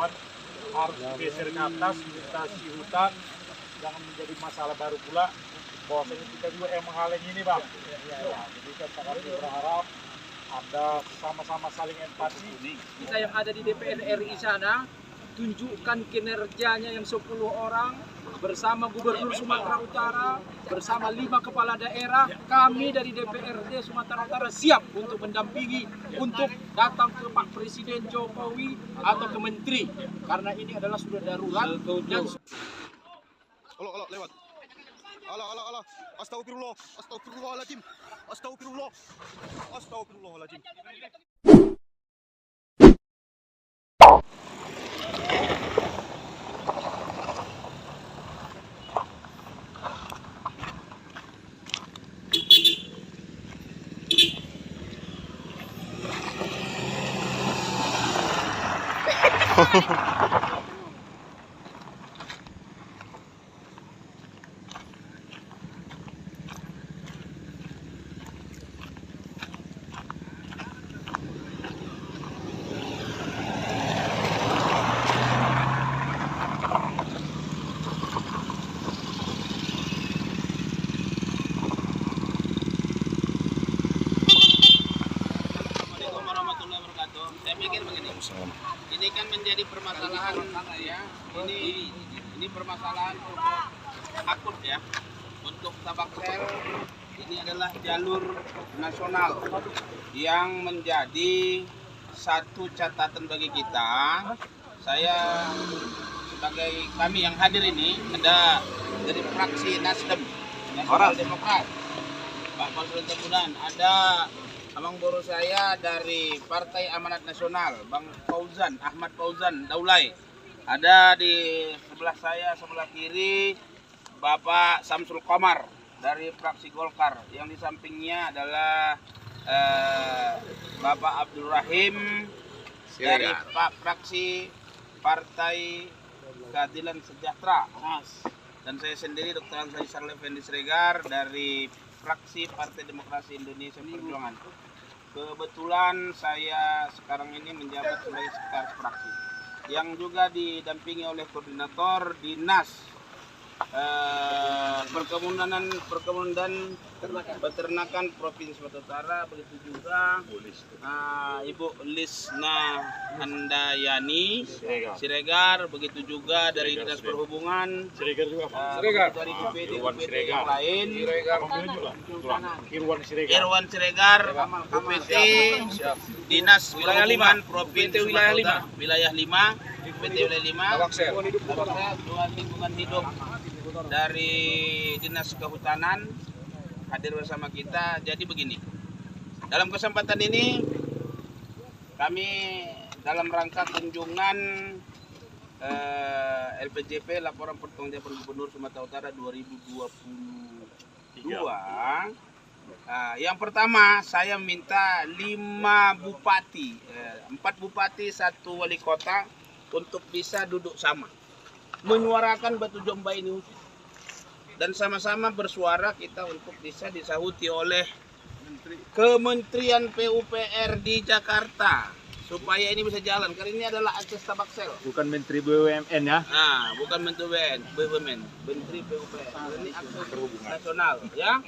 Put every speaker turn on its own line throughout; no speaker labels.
kawan-kawan harus geser ke atas, melintasi hutan, jangan menjadi masalah baru pula. Bahwasanya kita juga yang menghalangi ini, Bang. Jadi kami berharap ada sama-sama saling empati.
Kita yang ada di DPR RI sana, tunjukkan kinerjanya yang 10 orang bersama Gubernur Sumatera Utara, bersama 5 kepala daerah. Kami dari DPRD Sumatera Utara siap untuk mendampingi, untuk datang ke Pak Presiden Jokowi atau ke Menteri, karena ini adalah sudah darurat. Dan
Allah lewat. Allah. Astagfirullah. Astagfirullahaladzim. Astagfirullahaladzim.
Saya pikir begini, ini kan menjadi permasalahan ya. Ini permasalahan akut ya. Untuk Tabaksel ini adalah jalur nasional yang menjadi satu catatan bagi kita. Saya sebagai kami yang hadir ini ada dari fraksi Nasdem, Nasional Demokrat, Pak Fauzan Tegudan, ada abang baru saya dari Partai Amanat Nasional, Bang Fauzan, Ahmad Fauzan Daulay. Ada di sebelah saya, sebelah kiri, Bapak Samsul Komar dari fraksi Golkar. Yang di sampingnya adalah Bapak Abdul Rahim dari fraksi Partai Keadilan Sejahtera. Dan saya sendiri Dr. Ansari Sarle Fendi Siregar dari fraksi Partai Demokrasi Indonesia Perjuangan. Kebetulan saya sekarang ini menjabat sebagai sekretaris fraksi yang juga didampingi oleh koordinator Dinas Perkebunan dan Peternakan Provinsi Sumatera Utara, begitu juga Ibu Lisna Handayani Siregar, begitu juga dari Dinas Perhubungan Siregar, dari UPD yang lain Irwan Siregar, UPT Dinas Perhubungan Provinsi Sumatera Utara wilayah 5, UPT wilayah 5, Dua Lingkungan Hidup dari Dinas Kehutanan hadir bersama kita. Jadi begini, dalam kesempatan ini kami dalam rangka kunjungan LPJP, Laporan Pertanggungjawaban Gubernur Sumatera Utara 2022. Yang pertama saya minta 5 bupati, 4 bupati, 1 wali kota untuk bisa duduk sama, menyuarakan batu jomba ini dan sama-sama bersuara kita untuk bisa disahuti oleh Kementerian PUPR di Jakarta supaya ini bisa jalan, karena ini adalah akses Tabaksel.
Bukan Menteri BUMN ya?
Bukan Menteri BUMN, Menteri PUPR. Ini akses nasional ya.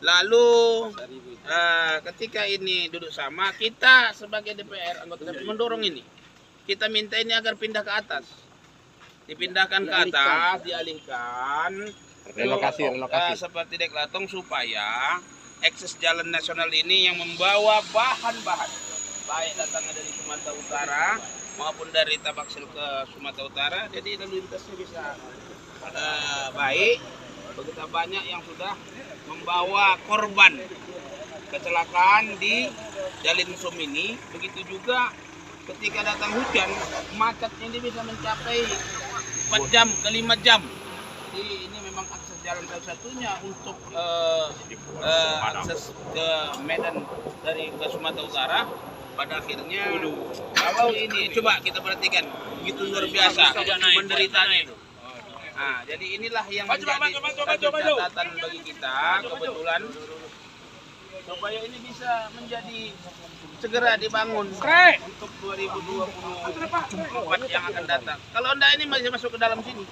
Lalu ketika ini duduk sama, kita sebagai DPR anggota DPR mendorong ini. Kita minta ini agar pindah ke atas. Dipindahkan ke atas, dialihkan relokasi seperti Deklatong, supaya akses jalan nasional ini yang membawa bahan-bahan baik datangnya dari Sumatera Utara maupun dari Tabaksel ke Sumatera Utara, jadi lalu lintasnya bisa baik. Begitu banyak yang sudah membawa korban kecelakaan di Jalin Sum ini, begitu juga ketika datang hujan, macetnya ini bisa mencapai 4 jam ke 5 jam. Jadi ini memang akses jalan satu-satunya untuk akses ke Medan dari ke Sumatera Utara. Pada akhirnya kalau ini coba kita perhatikan, begitu luar biasa penderitanya itu. Jadi inilah yang menjadi satu catatan bagi kita. Kebetulan supaya ini bisa menjadi segera dibangun untuk 2024 yang akan datang. Kalau enggak ini masih masuk ke dalam sini.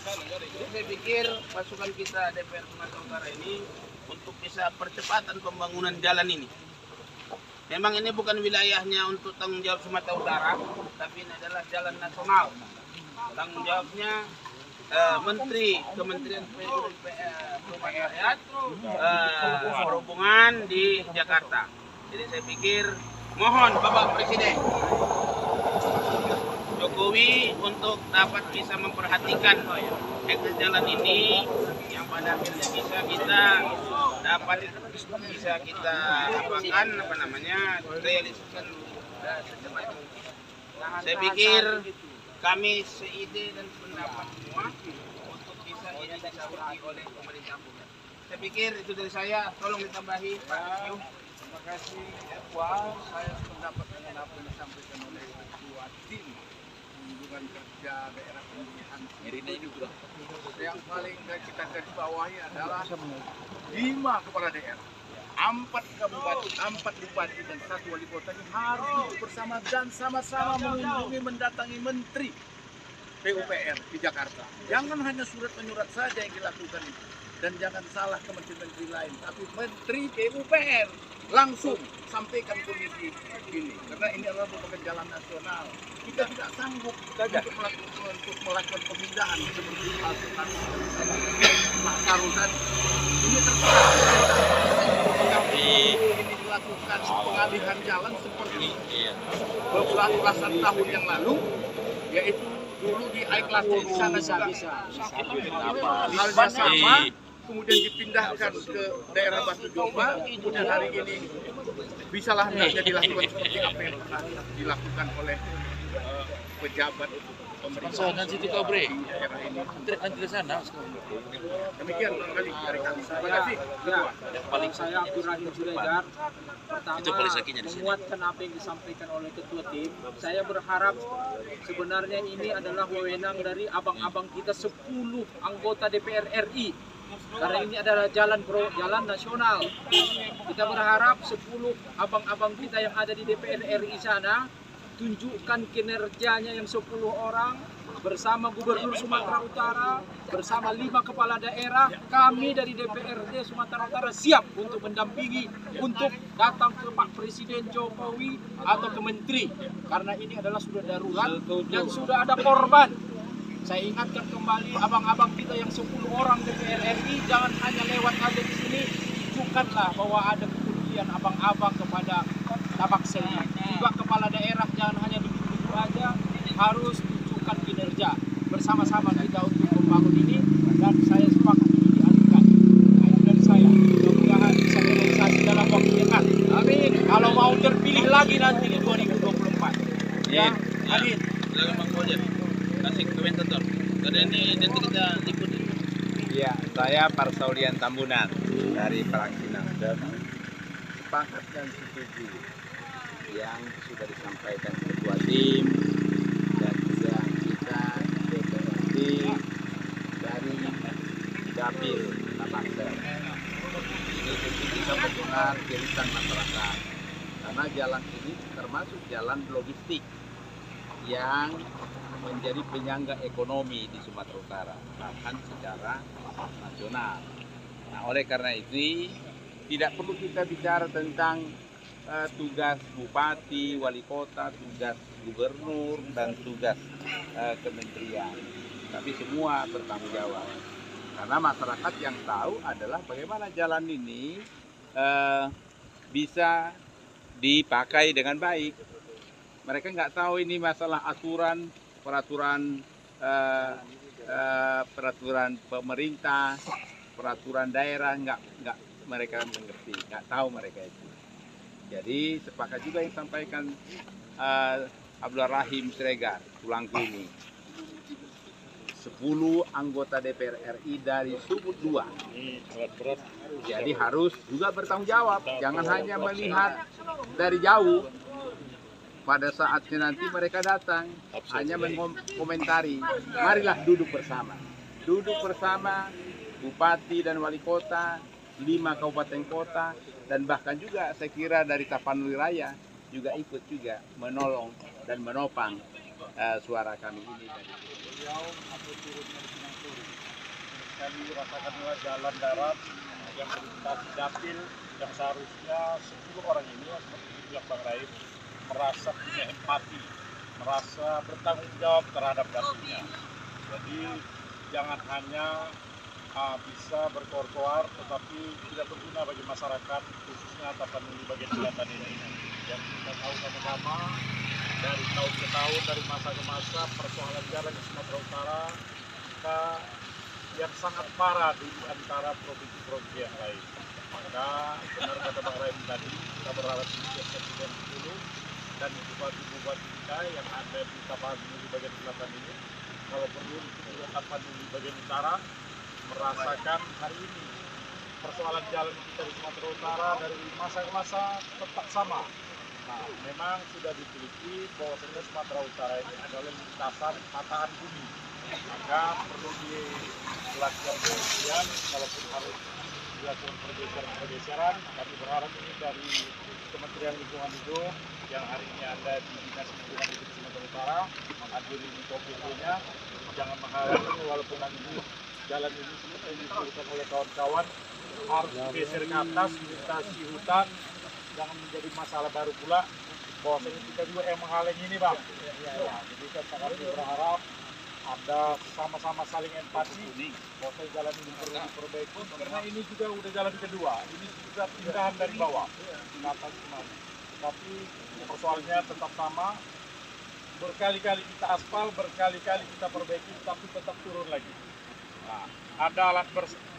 Jadi saya pikir masukan kita DPR Sumatera Utara ini untuk bisa percepatan pembangunan jalan ini. Memang ini bukan wilayahnya untuk tanggung jawab Sumatera Utara, tapi ini adalah jalan nasional. Tanggung jawabnya Menteri Kementerian Perumahan Rakyat, Perhubungan di Jakarta. Jadi saya pikir mohon Bapak Presiden Jokowi untuk dapat bisa memperhatikan ekses jalan ini yang pada akhirnya bisa kita dapat realisasikan secepat mungkin. Saya pikir kami seide dan pendapat semua untuk bisa ini disampaikan oleh pemerintah pusat. Saya pikir itu dari saya, tolong ditambahi Pak Yusuf.
Terima kasih Wah, saya sependapat dengan apa yang disampaikan oleh Ketua Tim Kunjungan Kerja Daerah Pemilihan. Yang paling kita garis bawahi adalah 5 kepala daerah, 4 kabupaten, 4 bupati dan 1 wali kota ini harus duduk bersama dan sama-sama mengunjungi mendatangi Menteri PUPR di Jakarta. Jangan hanya surat menyurat saja yang dilakukan itu. Dan jangan salah ke menteri-menteri lain, tapi Menteri PUPR langsung sampaikan kondisi ini. Karena ini adalah merupakan jalan nasional. Kita tidak sanggup untuk melakukan pemindahan seperti Pak Karul tadi. Ini terserah. Ini dilakukan pengalihan jalan seperti beberapa belasan tahun yang lalu, yaitu dulu di iKlas di sana bisa. Halnya sama. Kemudian dipindahkan ke daerah Batu Jomba, kemudian hari ini bisalah hendaknya dilakukan seperti apa yang pernah dilakukan oleh pejabat pemerintah di daerah ini.
Di sana.
Demikian barangkali dari kami. Terima kasih.
Paling saya Abdurrahim Suregar. Pertama, menguatkan apa yang disampaikan oleh Ketua Tim. Saya berharap sebenarnya ini adalah wewenang dari abang-abang kita 10 anggota DPR RI. Karena ini adalah jalan nasional. Kita berharap 10 abang-abang kita yang ada di DPR RI sana tunjukkan kinerjanya yang 10 orang bersama Gubernur Sumatera Utara, bersama 5 kepala daerah. Kami dari DPRD Sumatera Utara siap untuk mendampingi, untuk datang ke Pak Presiden Jokowi atau ke Menteri. Karena ini adalah sudah darurat dan sudah ada korban. Saya ingatkan kembali abang-abang kita yang 10 orang DPR RI, jangan hanya lewat aja di sini, tunjukkanlah bahwa ada kepedulian abang-abang kepada Tabak Seli. Juga kepala daerah jangan hanya begitu aja, harus tunjukkan kinerja. Bersama-sama kita untuk membangun ini, dan saya sepakat ini dialihkan. Nah, itu dari saya. Mudah-mudahan bisa realisasi dalam waktu dekat. Amin. Kalau mau terpilih lagi nanti di 2024. Ya, amin.
Silakan Bang Bojan. Kasih komentator. Karena ini nanti kita ikutin.
Iya, saya Parsaulian Tambunan dari fraksi Nasdem.
Sepakat dan setuju
Yang sudah disampaikan Ketua Tim dan juga kita DPRD dari Dapil Tabaksel. Ini tentu bisa mendengar jeritan masyarakat karena jalan ini termasuk jalan logistik yang menjadi penyangga ekonomi di Sumatera Utara, bahkan secara nasional. Nah, oleh karena itu tidak perlu kita bicara tentang tugas bupati, wali kota, tugas gubernur, dan tugas kementerian. Tapi semua bertanggung jawab. Karena masyarakat yang tahu adalah bagaimana jalan ini bisa dipakai dengan baik. Mereka nggak tahu ini masalah peraturan pemerintah, peraturan daerah, nggak mereka mengerti, nggak tahu mereka itu. Jadi sepakat juga yang disampaikan Abdurrahim Suregar, tulangku ini. 10 anggota DPR RI dari Sumut 2. Jadi harus juga bertanggung jawab. Jangan hanya melihat dari jauh. Pada saatnya nanti mereka datang hanya mengomentari. Marilah duduk bersama. Duduk bersama Bupati dan Wali Kota 5 kabupaten kota, dan bahkan juga saya kira dari Tapanuli Raya juga ikut juga menolong dan menopang suara kami ini.
Beliau atau turunnya di Pinang Turun. Kami rasakanlah jalan darat yang melintasi dapil yang seharusnya 10 orang ini seperti dibilang Bang Raif merasa punya empati, merasa bertanggung jawab terhadap dapilnya. Jadi jangan hanya bisa berkoar-koar tetapi tidak berguna bagi masyarakat khususnya Tapanuli bagian selatan ini. Yang kita tahu sama-sama dari tahun ke tahun, dari masa ke masa, persoalan jalan di Sumatera Utara kita yang sangat parah di antara provinsi-provinsi yang lain. Maka benar kata Bang Raim tadi, kita berharap Presiden dulu dan bupati-bupati kita yang ada di Tapanuli bagian selatan ini, kalau perlu di Tapanuli bagian utara, merasakan hari ini persoalan jalan kita di Sumatera Utara dari masa ke masa tetap sama. Nah, memang sudah diteliti bahwasanya Sumatera Utara ini adalah lintasan patahan bumi. Maka perlu dilakukan penelitian, kalaupun harus dilakukan pergeseran. Kami berharap ini dari Kementerian Lingkungan Hidup yang hari ini ada di Dinas Lingkungan Hidup Sumatera Utara, menghadiri di KPP-nya, jangan menghalangi walaupun nanti jalan ini seperti disebutkan oleh kawan-kawan harus digeser ke atas, melintasi hutan. Jangan menjadi masalah baru pula bahwasanya kita juga yang menghalangi ini Bang. Ya, jadi kan kami berharap ada sama-sama saling empati bahwasanya jalan ini perlu diperbaiki karena ini juga udah jalan kedua, ini sudah pindahan dari bawah ke atas kemari. Tapi persoalannya tetap sama, berkali-kali kita aspal, berkali-kali kita perbaiki tapi tetap turun lagi. Nah, ada alat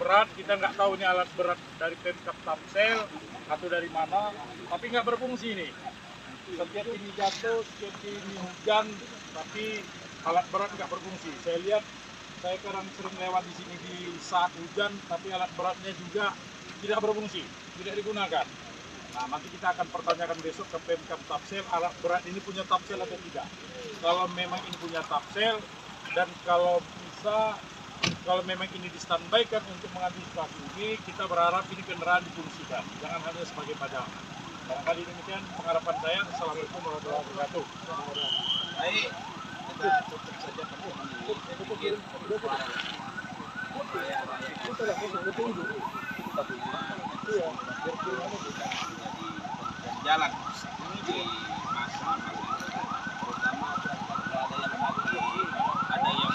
berat, kita nggak tahu ini alat berat dari Pemkab Tamsel atau dari mana, tapi nggak berfungsi ini. Setiap ini jatuh, setiap ini hujan, tapi alat berat nggak berfungsi. Saya lihat, saya kadang sering lewat di sini di saat hujan, tapi alat beratnya juga tidak berfungsi, tidak digunakan. Nah, nanti kita akan pertanyakan besok ke Pemkab Tamsel, alat berat ini punya Tamsel atau tidak. Kalau memang ini punya Tamsel, dan kalau bisa, kalau memang ini di-standby-kan untuk mengantisipasi ini, kita berharap ini kendaraan difungsikan, jangan hanya sebagai padang. Barangkali demikian pengharapan saya. Assalamualaikum warahmatullahi wabarakatuh.
Baik, kita tutup saja pertemuan ini. Jalan di masa-masa terutama ada yang mati, ada yang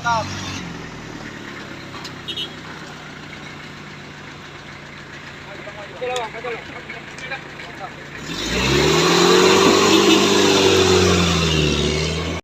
Stop.